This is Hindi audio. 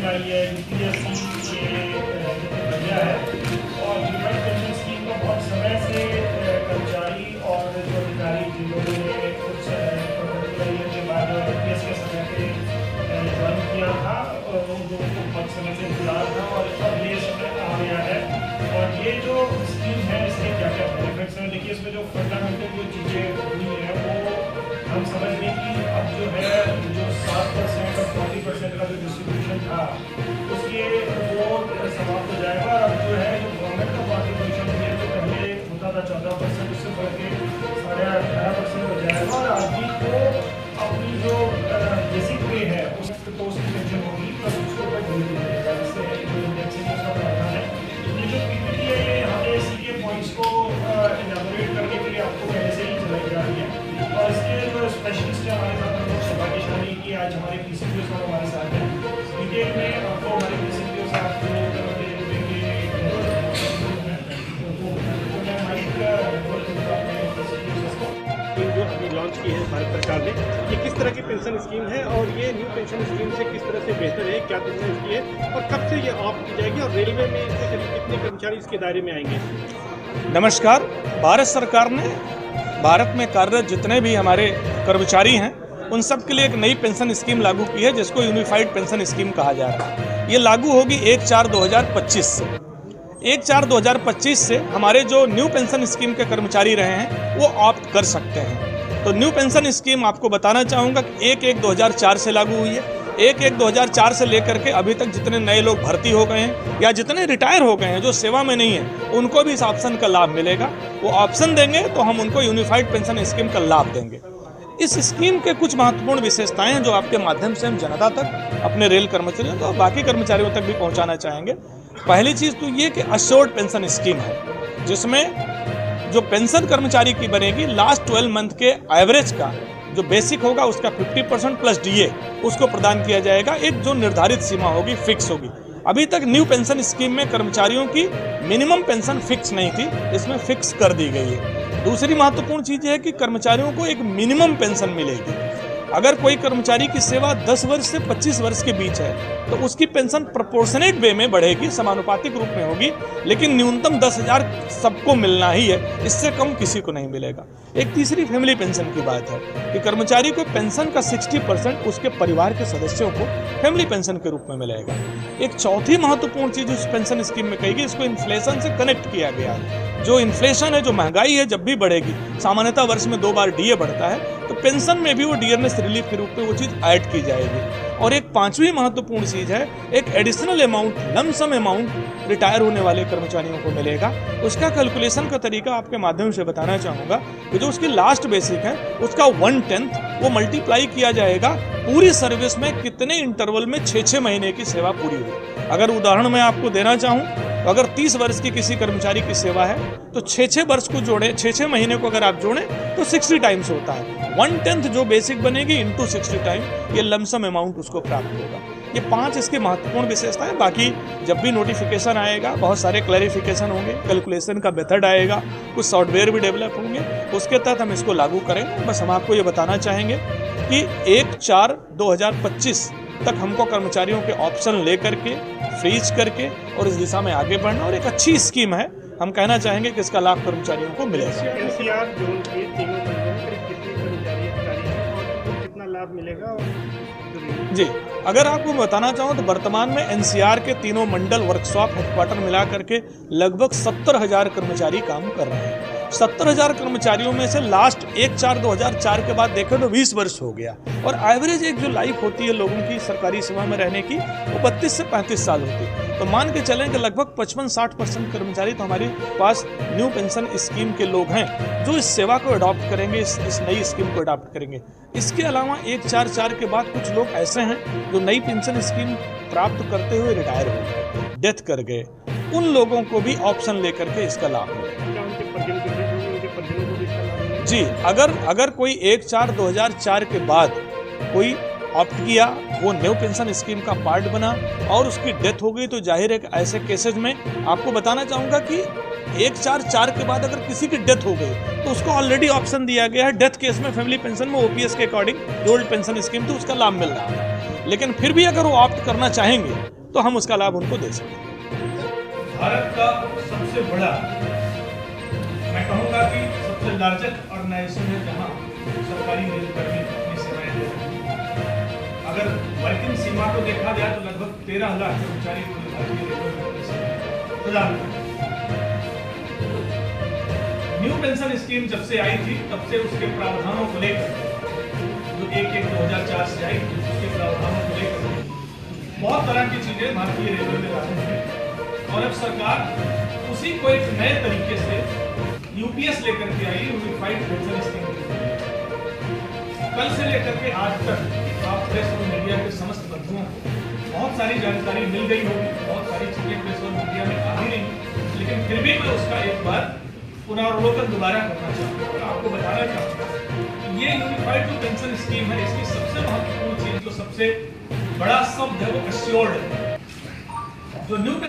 में आई है, यूपीएससी ये बढ़िया है और यूनिफाइड पेंशन स्कीम को बहुत समय से कर्मचारी और जो अधिकारी जिन लोगों ने कुछ के बाद यूपीएस के समय पे ज्वाइन किया था उन लोगों को बहुत समय से इंतजार था और अब ये समय आ गया है। और ये जो स्कीम है इसके क्या क्या बेनिफिट्स हैं, देखिए इसमें जो फंडामेंटल जो चीज़ें हुई हैं वो हम समझ लें कि अब जो है जो 7% और 40% का जो डिस्ट्रीब्यूशन था उसके वो समाप्त हो जाएगा और अब जो है जो गवर्नमेंट का कॉन्ट्रीब्यूशन है जो पहले होता था 14%, उससे बढ़ के 18.5% हो जाएगा और आदमी को अपनी जो बेसिक पे है उसको तो उसकी पेंशन होगी तो उसको ऊपर ढील दी जाएगा, जिससे जो इंडेक्सिंग का प्रावधान है। ये जो पीपीटी है ये हमें इसी के पॉइंट्स को इलाबोरेट करने के लिए आपको पहले से ही चलाई जा रही है और इसके जो स्पेशलिस्ट है हमारे साथ हम लोग सौभाग्यशाली कि आज हमारे पीसीपीओ साहब हमारे साथ हैं। डिटेल में आपको हमारे पीसीपीओ साहब जो अभी लॉन्च की है भारत सरकार ने, ये किस तरह की पेंशन स्कीम है और ये न्यू पेंशन स्कीम से किस तरह से बेहतर है, क्या पेंशन इसकी है और कब से ये ऑफ की जाएगी और रेलवे में इसके करीब कितने कर्मचारी इसके दायरे में आएंगे? नमस्कार। भारत सरकार ने भारत में कार्यरत जितने भी हमारे कर्मचारी हैं उन सब के लिए एक नई पेंशन स्कीम लागू की है जिसको यूनिफाइड पेंशन स्कीम कहा जा रहा है। ये लागू होगी 1/4/2025 से। 1/4/2025 से हमारे जो न्यू पेंशन स्कीम के कर्मचारी रहे हैं वो ऑप्ट कर सकते हैं। तो न्यू पेंशन स्कीम आपको बताना चाहूँगा कि 1/1/2004 से लागू हुई है। 1/1/2004 से लेकर के अभी तक जितने नए लोग भर्ती हो गए हैं या जितने रिटायर हो गए हैं जो सेवा में नहीं है उनको भी इस ऑप्शन का लाभ मिलेगा। वो ऑप्शन देंगे तो हम उनको यूनिफाइड पेंशन स्कीम का लाभ देंगे। इस स्कीम के कुछ महत्वपूर्ण विशेषताएं हैं जो आपके माध्यम से हम जनता तक, अपने रेल कर्मचारियों तो बाकी कर्मचारियों तक भी पहुंचाना चाहेंगे। पहली चीज़ तो ये कि अश्योर्ड पेंशन स्कीम है जिसमें जो पेंशन कर्मचारी की बनेगी लास्ट 12 मंथ के एवरेज का जो बेसिक होगा उसका 50% प्लस डीए उसको प्रदान किया जाएगा। एक जो निर्धारित सीमा होगी, फिक्स होगी। अभी तक न्यू पेंशन स्कीम में कर्मचारियों की मिनिमम पेंशन फिक्स नहीं थी, इसमें फिक्स कर दी गई है। दूसरी महत्वपूर्ण चीज़ है कि कर्मचारियों को एक मिनिमम पेंशन मिलेगी। अगर कोई कर्मचारी की सेवा 10 वर्ष से 25 वर्ष के बीच है तो उसकी पेंशन प्रोपोर्शनेट वे में बढ़ेगी, समानुपातिक रूप में होगी, लेकिन न्यूनतम 10,000 सबको मिलना ही है, इससे कम किसी को नहीं मिलेगा। एक तीसरी फैमिली पेंशन की बात है कि कर्मचारी को पेंशन का 60% उसके परिवार के सदस्यों को फैमिली पेंशन के रूप में मिलेगा। एक चौथी महत्वपूर्ण चीज़ उस पेंशन स्कीम में कही गई, इसको इन्फ्लेशन से कनेक्ट किया गया है। जो इन्फ्लेशन है, जो महंगाई है, जब भी बढ़ेगी, सामान्यतः वर्ष में 2 बार डीए बढ़ता है, तो पेंशन में भी वो डियरनेस रिलीफ के रूप में वो चीज़ ऐड की जाएगी। और एक पांचवी महत्वपूर्ण चीज़ है, एक additional amount, lump sum amount retire होने वाले कर्मचारियों को मिलेगा। उसका कैलकुलेशन का तरीका आपके माध्यम से बताना चाहूँगा कि जो उसकी लास्ट बेसिक है उसका 1/10 वो मल्टीप्लाई किया जाएगा पूरी सर्विस में कितने इंटरवल में 6-6 महीने की सेवा पूरी हुई। अगर उदाहरण मैं आपको देना चाहूँ तो अगर 30 वर्ष की किसी कर्मचारी की सेवा है तो 6-6 वर्ष को जोड़े, 6-6 महीने को अगर आप जोड़ें तो 60 टाइम्स होता है। 1/10 जो बेसिक बनेगी इंटू 60 टाइम ये लमसम अमाउंट उसको प्राप्त होगा। ये 5 इसके महत्वपूर्ण विशेषताएं। बाकी जब भी नोटिफिकेशन आएगा बहुत सारे क्लैरिफिकेशन होंगे, कैलकुलेशन का मेथड आएगा, कुछ सॉफ्टवेयर भी डेवलप होंगे, उसके तहत हम इसको लागू करेंगे। बस हम आपको ये बताना चाहेंगे कि 1/4/2025 तक हमको कर्मचारियों के ऑप्शन ले करके, फ्रीज करके और इस दिशा में आगे बढ़ना, और एक अच्छी स्कीम है। हम कहना चाहेंगे कि इसका लाभ कर्मचारियों को मिलेगा। एनसीआर जोन के तीनों मंडलों में कितने कर्मचारी हैं और कितना लाभ मिलेगा? और जी, अगर आपको बताना चाहूँ तो वर्तमान में एनसीआर के तीनों मंडल, वर्कशॉप, हेडक्वार्टर मिला करके लगभग 70,000 कर्मचारी काम कर रहे हैं। 70,000 कर्मचारियों में से लास्ट 1/4/2004 के बाद देखें तो 20 वर्ष हो गया, और एवरेज एक जो लाइफ होती है लोगों की सरकारी सेवा में रहने की वो 32 से 35 साल होती है। तो मान के चलें कि लगभग 55-60% कर्मचारी तो हमारे पास न्यू पेंशन स्कीम के लोग हैं जो इस सेवा को अडॉप्ट करेंगे, इस नई स्कीम को अडॉप्ट करेंगे। इसके अलावा 1/4/4 के बाद कुछ लोग ऐसे हैं जो नई पेंशन स्कीम प्राप्त करते हुए रिटायर हो गए, डेथ कर गए, उन लोगों को भी ऑप्शन लेकर के इसका लाभ मिलेगा। जी, अगर कोई 1/4/2004 के बाद कोई ऑप्ट किया, वो न्यू पेंशन स्कीम का पार्ट बना और उसकी डेथ हो गई, तो जाहिर है कि ऐसे केसेज में आपको बताना चाहूँगा कि 1/4/4 के बाद अगर किसी की डेथ हो गई तो उसको ऑलरेडी ऑप्शन दिया गया है। डेथ केस में फैमिली पेंशन में ओपीएस के अकॉर्डिंग जो ओल्ड पेंशन स्कीम थी उसका लाभ मिल रहा है। लेकिन फिर भी अगर वो ऑप्ट करना चाहेंगे तो हम उसका लाभ उनको दे सकें। भारत का सबसे बड़ा, मैं कहूँगा कि सबसे लार्जेस्ट ऑर्गेनाइजेशन है जहाँ सरकारी रेलकर्मी अपनी सेवाएं दे रहे हैं। अगर वर्किंग सीमा को देखा जाए तो लगभग 13 लाख कर्मचारी पूरी भारतीय रेलवे में अपनी सेवाएं प्रदान कर रहे हैं। न्यू पेंशन स्कीम जब से आई थी तब से उसके प्रावधानों को लेकर, जो 1/1/2004 से आई थी, उसके प्रावधानों को लेकर बहुत तरह की चीजें भारतीय रेलवे में लागू हुई और अब सरकार उसी को एक नए तरीके से यूपीएस लेकर के आई, यूनिफाइड पेंशन स्कीम। कल से लेकर के आज तक आप प्रेस और मीडिया के समस्त बंधुओं को बहुत सारी जानकारी मिल गई होगी, बहुत सारी चीजें प्रेस और मीडिया में आ ही रही, लेकिन फिर भी मैं उसका एक बार पुनरावलोकन दोबारा करना चाहूँगा और आपको बताना चाहूँगा कि ये यूनिफाइड जो पेंशन स्कीम है, इसकी सबसे महत्वपूर्ण चीज, जो सबसे बड़ा शब्द है, वो एश्योर्ड है। जो न्यू